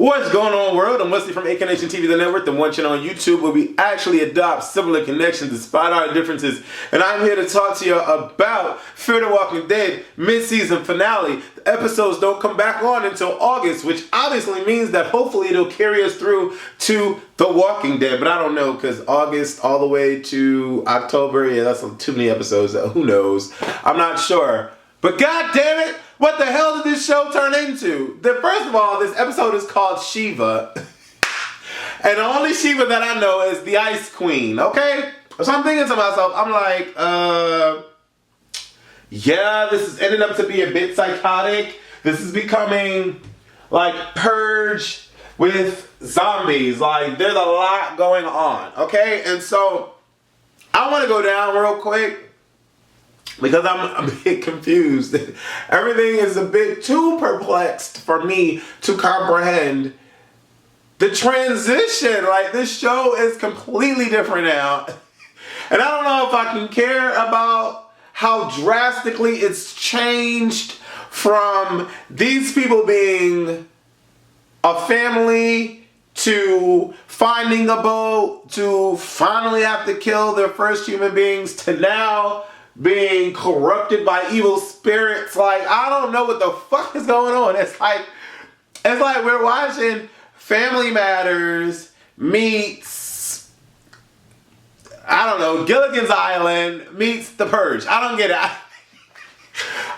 What's going on, world? I'm Wesley from AK Nation TV, the network, the one channel on YouTube where we actually adopt similar connections despite our differences. And I'm here to talk to you about Fear the Walking Dead mid-season finale. The episodes don't come back on until August, which obviously means that hopefully it'll carry us through to The Walking Dead. But I don't know, because August all the way to October, yeah, that's too many episodes. Who knows? I'm not sure. But god damn it, what the hell did this show turn into? First of all, this episode is called Shiva. And the only Shiva that I know is the Ice Queen, okay? So I'm thinking to myself, I'm like, yeah, this is ending up to be a bit psychotic. This is becoming like Purge with zombies. Like, there's a lot going on, okay? And so I want to go down real quick, because I'm a bit confused. Everything is a bit too perplexed for me to comprehend the transition. Like, this show is completely different now. And I don't know if I can care about how drastically it's changed from these people being a family to finding a boat to finally have to kill their first human beings to now being corrupted by evil spirits. Like, I don't know what the fuck is going on. It's like we're watching Family Matters meets, I don't know, Gilligan's Island meets The Purge. I don't get it.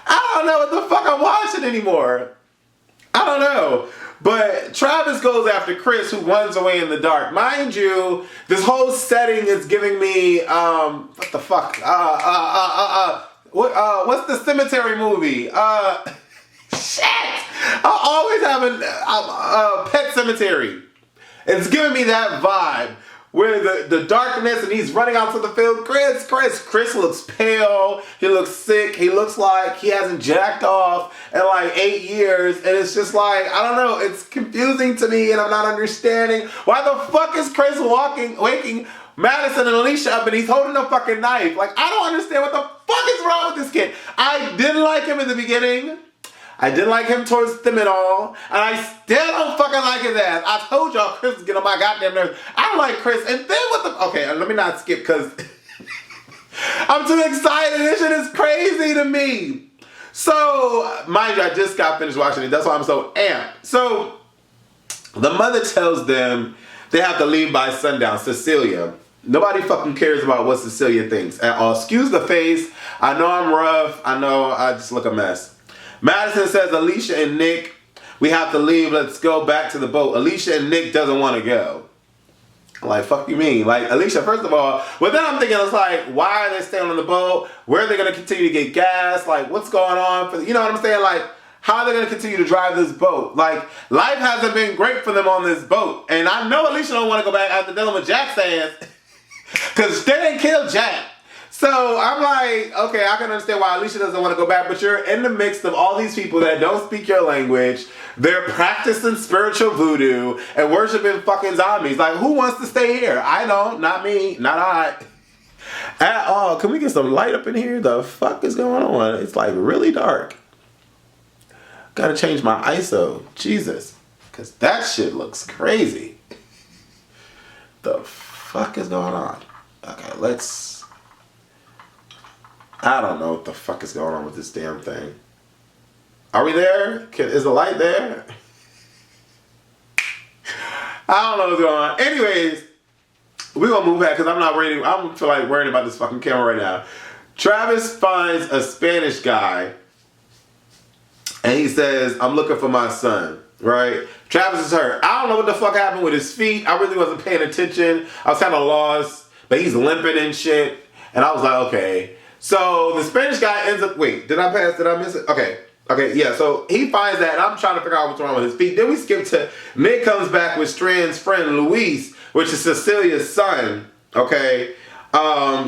I don't know what the fuck I'm watching anymore. I don't know. But Travis goes after Chris, who runs away in the dark. Mind you, this whole setting is giving me, what the fuck? What's the cemetery movie? Shit! I always have a Pet Cemetery. It's giving me that vibe. Where the darkness and he's running out to the field. Chris looks pale. He looks sick. He looks like he hasn't jacked off in like 8 years. And it's just like, I don't know. It's confusing to me and I'm not understanding. Why the fuck is Chris waking Madison and Alicia up and he's holding a fucking knife? Like, I don't understand what the fuck is wrong with this kid. I didn't like him in the beginning. I didn't like him towards them at all. And I still don't fucking like his ass. I told y'all Chris is getting on my goddamn nerves. I don't like Chris. And then what the... Okay, let me not skip because I'm too excited. This shit is crazy to me. So, mind you, I just got finished watching it. That's why I'm so amped. So, the mother tells them they have to leave by sundown. Celia. Nobody fucking cares about what Celia thinks at all. Excuse the face. I know I'm rough. I know I just look a mess. Madison says, Alicia and Nick, we have to leave. Let's go back to the boat. Alicia and Nick doesn't want to go. I'm like, fuck you mean? Like, Alicia, first of all, but then I'm thinking, it's like, why are they staying on the boat? Where are they going to continue to get gas? Like, what's going on? You know what I'm saying? Like, how are they going to continue to drive this boat? Like, life hasn't been great for them on this boat. And I know Alicia don't want to go back after dealing with Jack's ass. Because they didn't kill Jack. So I'm like, okay, I can understand why Alicia doesn't want to go back, but you're in the midst of all these people that don't speak your language. They're practicing spiritual voodoo and worshiping fucking zombies. Like, who wants to stay here? I don't, not me, not I. At all. Can we get some light up in here? The fuck is going on? It's like really dark. Gotta change my ISO. Jesus. Because that shit looks crazy. The fuck is going on? Okay, let's... I don't know what the fuck is going on with this damn thing. Are we there? Is the light there? I don't know what's going on. Anyways, we're going to move back because I'm not ready. I don't feel like worrying about this fucking camera right now. Travis finds a Spanish guy and he says, I'm looking for my son, right? Travis is hurt. I don't know what the fuck happened with his feet. I really wasn't paying attention. I was kind of lost, but he's limping and shit. And I was like, okay. So the Spanish guy ends up, wait, did I miss it? Okay, yeah, so he finds that and I'm trying to figure out what's wrong with his feet. Then we skip to, Nick comes back with Strand's friend Luis, which is Cecilia's son, okay?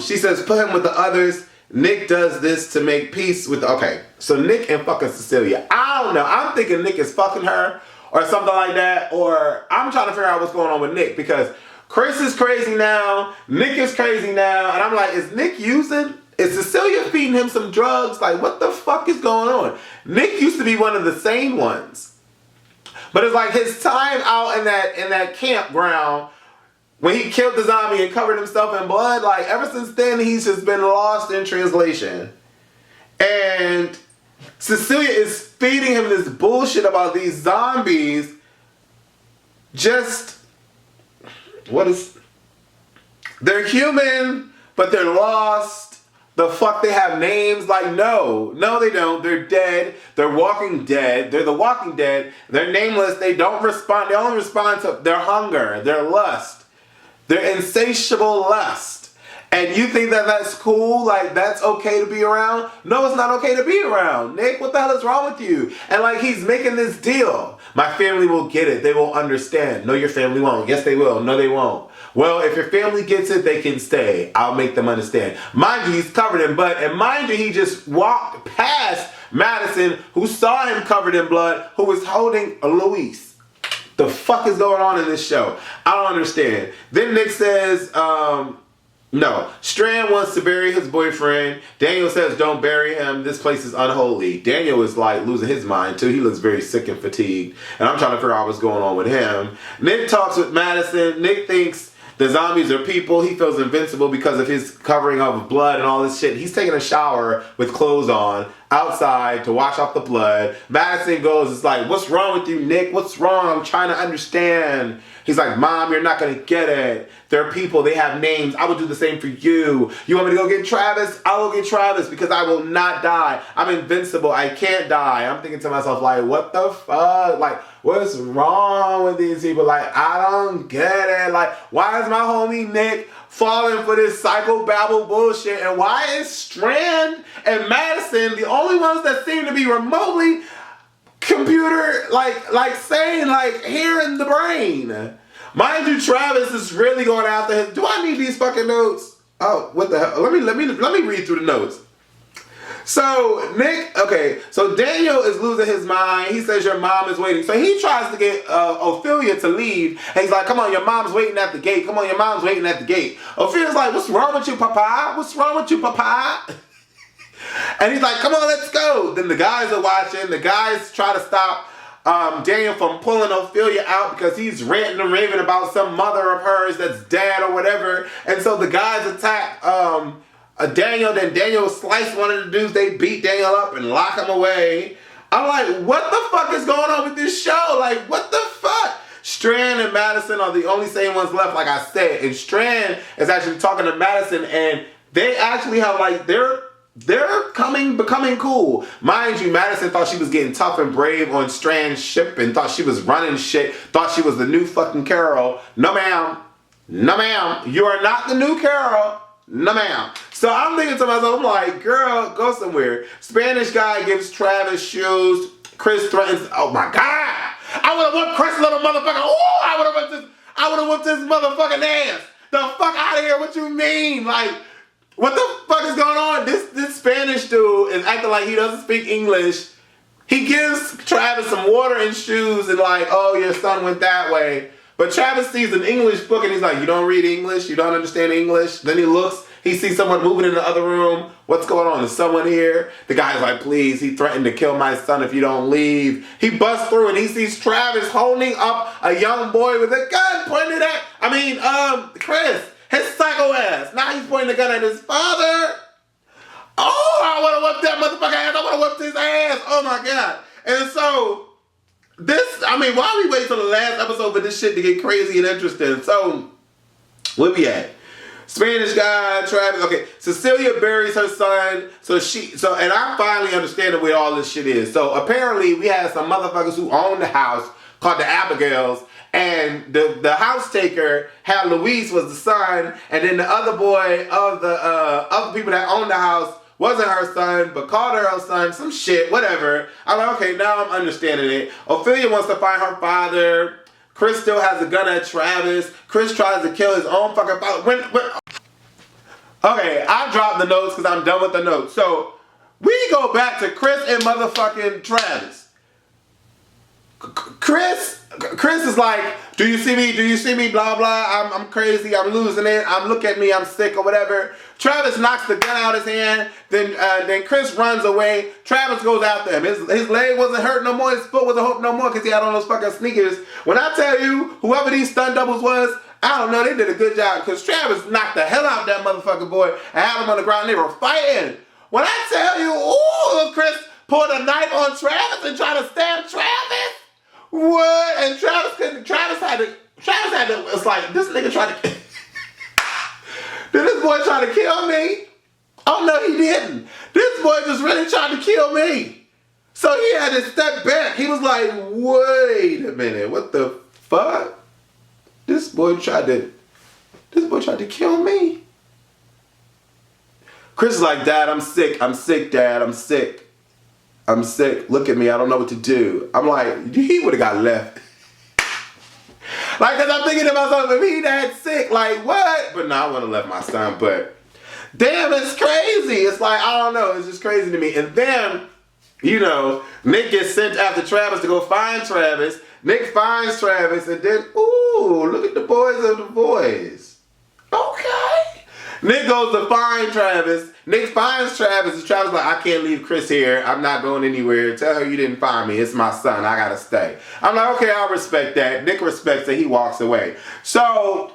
She says, put him with the others. Nick does this to make peace with, okay. So Nick and fucking Cecilia. I don't know, I'm thinking Nick is fucking her or something like that, or I'm trying to figure out what's going on with Nick because Chris is crazy now, Nick is crazy now, and I'm like, is Nick using... Is Cecilia feeding him some drugs? Like, what the fuck is going on? Nick used to be one of the sane ones. But it's like his time out in that campground when he killed the zombie and covered himself in blood, like ever since then he's just been lost in translation. And Cecilia is feeding him this bullshit about these zombies. They're human, but they're lost. The fuck they have names? Like, no they don't. They're dead. They're walking dead. They're the walking dead. They're nameless. They don't respond. They only respond to their hunger, their lust, their insatiable lust. And you think that that's cool? Like, that's okay to be around? No, it's not okay to be around. Nick, what the hell is wrong with you? And like, he's making this deal. My family will get it. They will understand. No, your family won't. Yes, they will. No, they won't. Well, if your family gets it, they can stay. I'll make them understand. Mind you, he's covered in blood. And mind you, he just walked past Madison, who saw him covered in blood, who was holding a Luis. The fuck is going on in this show? I don't understand. Then Nick says, no, Strand wants to bury his boyfriend. Daniel says don't bury him. This place is unholy. Daniel is like losing his mind too. He looks very sick and fatigued. And I'm trying to figure out what's going on with him. Nick talks with Madison. Nick thinks the zombies are people. He feels invincible because of his covering up of blood and all this shit. He's taking a shower with clothes on outside to wash off the blood. Madison goes, it's like, what's wrong with you, Nick? What's wrong? I'm trying to understand. He's like, Mom, you're not going to get it. They're people. They have names. I would do the same for you. You want me to go get Travis? I'll go get Travis because I will not die. I'm invincible. I can't die. I'm thinking to myself, like, what the fuck? Like, what's wrong with these people? Like, I don't get it. Like, why is my homie Nick falling for this psychobabble bullshit? And why is Strand and Madison the only ones that seem to be remotely computer, like saying, like, hearing the brain? Mind you, Travis is really going after his. Do I need these fucking notes? Oh, what the hell? Let me read through the notes. So Nick, okay, so Daniel is losing his mind. He says your mom is waiting. So he tries to get Ofelia to leave. And he's like, come on, your mom's waiting at the gate. Come on, your mom's waiting at the gate. Ophelia's like, what's wrong with you, Papa? What's wrong with you, Papa? And he's like, come on, let's go. Then the guys are watching. The guys try to stop Daniel from pulling Ofelia out because he's ranting and raving about some mother of hers that's dead or whatever. And so the guys attack Daniel. Then Daniel sliced one of the dudes. They beat Daniel up and lock him away. I'm like, what the fuck is going on with this show? Like, what the fuck? Strand and Madison are the only sane ones left, like I said. And Strand is actually talking to Madison, and they actually have, like, they're becoming cool. Mind you, Madison thought she was getting tough and brave on Strand's ship and thought she was running shit, thought she was the new fucking Carol. No ma'am. No ma'am. You are not the new Carol. No ma'am. So I'm thinking to myself, I'm like, girl, go somewhere. Spanish guy gives Travis shoes. Chris threatens, oh my God. I would have whooped Chris, little motherfucker. Oh, I would have whooped this motherfucking ass. The fuck out of here. What you mean? Like, what the fuck is going on? This Spanish dude is acting like he doesn't speak English. He gives Travis some water and shoes and like, oh, your son went that way. But Travis sees an English book and he's like, you don't read English? You don't understand English? Then he looks, he sees someone moving in the other room. What's going on? Is someone here? The guy's like, please, he threatened to kill my son if you don't leave. He busts through and he sees Travis holding up a young boy with a gun pointed at, Chris. His psycho ass. Now he's pointing the gun at his father. Oh, I want to whip that motherfucker ass. I want to whip his ass. Oh my God. And so, why we wait till the last episode for this shit to get crazy and interesting? So, where we at? Spanish guy, Travis. Okay, Cecilia buries her son. And I finally understand the way all this shit is. So apparently we had some motherfuckers who owned the house called the Abigails. And the house taker had Luis was the son, and then the other boy of the other people that owned the house wasn't her son, but called her son, some shit, whatever. I'm like, okay, now I'm understanding it. Ofelia wants to find her father. Chris still has a gun at Travis. Chris tries to kill his own fucking father. Okay, I dropped the notes because I'm done with the notes. So we go back to Chris and motherfucking Travis. Chris is like, do you see me? Do you see me? Blah, blah. I'm crazy. I'm losing it. Look at me. I'm sick or whatever. Travis knocks the gun out of his hand. Then Chris runs away. Travis goes after him. His leg wasn't hurt no more. His foot wasn't hurt no more because he had on those fucking sneakers. When I tell you, whoever these stunt doubles was, I don't know. They did a good job because Travis knocked the hell out of that motherfucking boy and had him on the ground. They were fighting. When I tell you, ooh, Chris pulled a knife on Travis and tried to stab Travis. What? And Travis had to, it's like, this nigga tried to, did this boy try to kill me? Oh no, he didn't. This boy just really tried to kill me. So he had to step back. He was like, wait a minute, what the fuck? This boy tried to kill me. Chris is like, Dad, I'm sick, Dad, I'm sick. Look at me. I don't know what to do. I'm like, he would have got left. Like, because I'm thinking to myself, if he that sick, like, what? But no, I would have left my son. But damn, it's crazy. It's like, I don't know. It's just crazy to me. And then, you know, Nick gets sent after Travis to go find Travis. Nick finds Travis. And then, ooh, look at the boys of the boys. Okay. Nick goes to find Travis. Nick finds Travis. And Travis is like, I can't leave Chris here. I'm not going anywhere. Tell her you didn't find me. It's my son. I got to stay. I'm like, okay, I'll respect that. Nick respects it. He walks away. So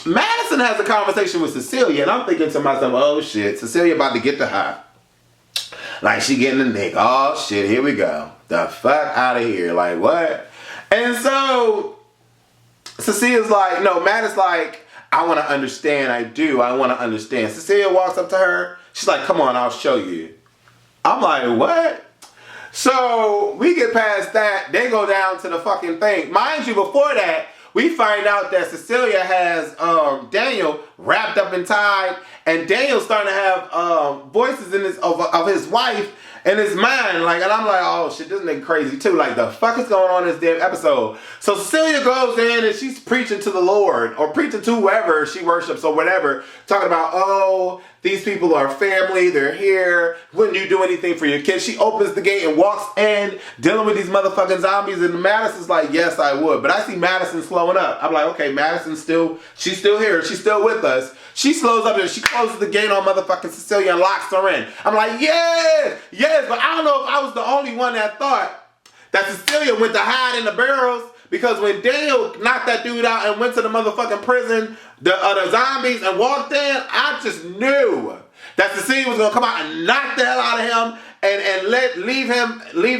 Madison has a conversation with Cecilia. And I'm thinking to myself, oh, shit. Cecilia about to get to her. Like, she getting to Nick. Oh, shit. Here we go. The fuck out of here. Like, what? And so Cecilia's like, no, Madison's like, I want to understand. I do. I want to understand. Cecilia walks up to her. She's like, come on, I'll show you. I'm like, what? So we get past that. They go down to the fucking thing. Mind you, before that, we find out that Cecilia has Daniel wrapped up and tied. And Daniel's starting to have voices in of his wife in his mind. Like, and I'm like, oh shit, this nigga crazy too. Like, the fuck is going on in this damn episode? So Cecilia goes in and she's preaching to the Lord, or preaching to whoever she worships or whatever, talking about, oh, these people are family, they're here. Wouldn't you do anything for your kids? She opens the gate and walks in, dealing with these motherfucking zombies, and Madison's like, yes, I would. But I see Madison slowing up. I'm like, okay, Madison's she's still here. She's still with us. She slows up and she closes the gate on motherfucking Cecilia and locks her in. I'm like, yes, but I don't know if I was the only one that thought that Cecilia went to hide in the barrels, because when Daniel knocked that dude out and went to the motherfucking prison, the zombies, and walked in, I just knew that Cecilia was gonna come out and knock the hell out of him and leave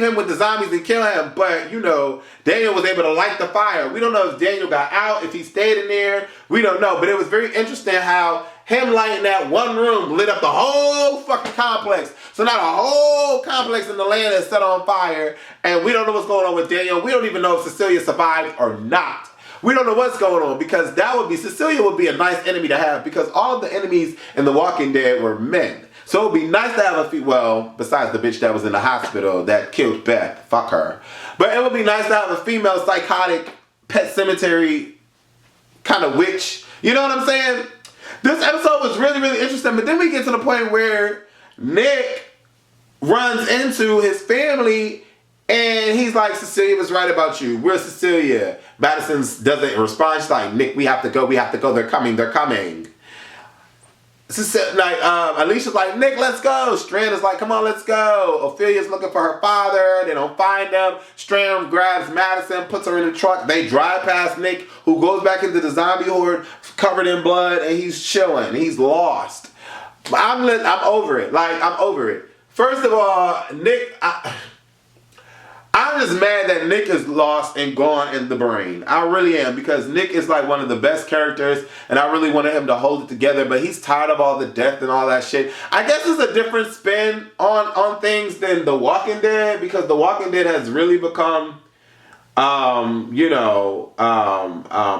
him with the zombies and kill him. But you know, Daniel was able to light the fire. We don't know if Daniel got out, if he stayed in there. We don't know. But it was very interesting how him lighting that one room lit up the whole fucking complex. So now the whole complex in the land is set on fire, and we don't know what's going on with Daniel. We don't even know if Cecilia survived or not. We don't know what's going on, because Cecilia would be a nice enemy to have, because all of the enemies in The Walking Dead were men. So it would be nice to have besides the bitch that was in the hospital that killed Beth, fuck her. But it would be nice to have a female psychotic Pet Cemetery kind of witch. You know what I'm saying? This episode was really, really interesting, but then we get to the point where Nick runs into his family and he's like, Cecilia was right about you. Where's Cecilia? Madison doesn't respond. She's like, Nick, we have to go, they're coming. Alicia's like, Nick, let's go. Strand is like, come on, let's go. Ophelia's looking for her father. They don't find him. Strand grabs Madison, puts her in the truck. They drive past Nick, who goes back into the zombie horde covered in blood, and he's chilling. He's lost. I'm over it. I'm over it. First of all, Nick, I'm just mad that Nick is lost and gone in the brain. I really am, because Nick is like one of the best characters, and I really wanted him to hold it together, but he's tired of all the death and all that shit. I guess it's a different spin on things than The Walking Dead, because The Walking Dead has really become,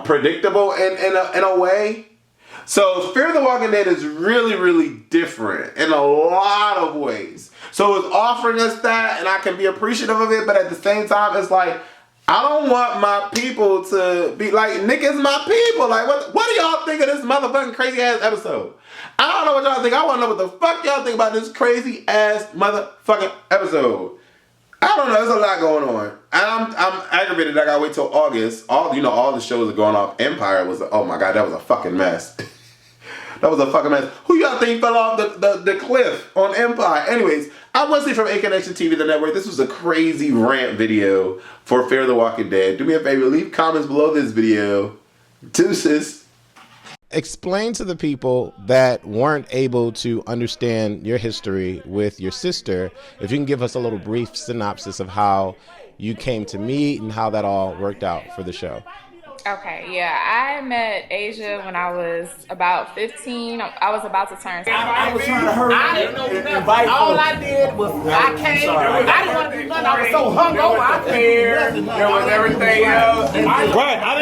predictable in a way. So Fear the Walking Dead is really, really different in a lot of ways. So it's offering us that, and I can be appreciative of it, but at the same time, it's like, I don't want my people to be like, Nick is my people. Like, what do y'all think of this motherfucking crazy ass episode? I don't know what y'all think. I want to know what the fuck y'all think about this crazy ass motherfucking episode. I don't know. There's a lot going on. And I'm aggravated that I gotta wait till August. All the shows are going off. Empire was, oh my God, that was a fucking mess. That was a fucking mess. Who y'all think fell off the cliff on Empire? Anyways, I'm Wesley from A Connection TV, the network. This was a crazy rant video for Fear the Walking Dead. Do me a favor, leave comments below this video. Deuces. Explain to the people that weren't able to understand your history with your sister, if you can give us a little brief synopsis of how you came to meet and how that all worked out for the show. Okay, yeah, I met Asia when I was about 15. I was about to turn 16. I was trying to hurry. I didn't know nothing. All I did was I came. I didn't want to do nothing. I was so hungover. I couldn't do nothing. There was everything else. Right.